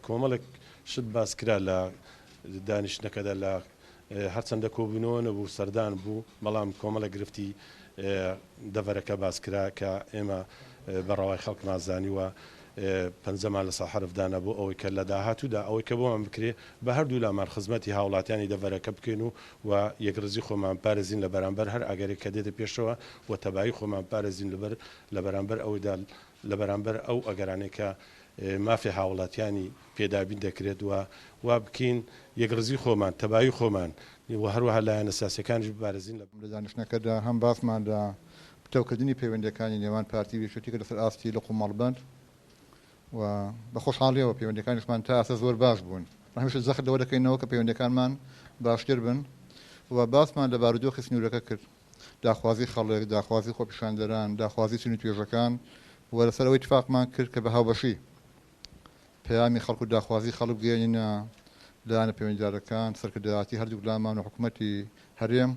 کۆمەڵێک شت باس کرا لە دانیشتەکەدا لە هەرچەندە کۆبوونەوە نەبوو سەردان بوو بەڵام کۆمەڵە گرفتی دەڤەرەکە باس کرا کە ئێمە بەڕەوای خەڵکمان زانیوە پەنجەمان لە ساحرفدانە بۆ ئەوەی کە لە داهاتوودا ئەوەی کە بۆمان بکرێ بە هەردوو لامان خزمەتی هاوڵاتیانی دەڤەرەکە بکەین و یەکڕزی خۆمان پارێزین لە بەرامبەر هەر ئەگەرێک کە دێتە پێشەوە و تەبایی خۆمان پارێزین لە بەرامبەر ئەوەیدا لە بەرامبەر ئەو ئەگەرانەی کە مافی هاوڵاتیانی پێدابین دەکرێت وا بکەین یەکڕزی خۆمان تەبایی خۆمان و هەروەها لایەنە سیاسیەکانیش بپارێزین لە دانیشتنەکەدا هەم باسماندا پتەوکردنی پەیوەندیەکانی نێوان پارتی وێشێتی کە لەسەر ئاستی لە قوماڵبند و بە خۆشحاڵیەوە پەیوەندیەکانیشمان تا ئاسە زۆر باش بوون هەمیشە زەخت لەوە دەکەینەوە کە پەیوەندیەکانمان باشتر بن و باسمان لە بارودۆخی سنوورەکە کرد داخوازی خەڵک داخوازی خۆپیشاندەران داخوازی سنووری توێژەکان و لەسەرەوەی اتفاقمان کرد کە بە هاوبەشی پەیامی خەڵک و داخوازی خەڵک بگەێنینە لایەنە پەیوەندیدارەکان سەرکردایەتی هەردوو لامان و حکوومەتی هەرێم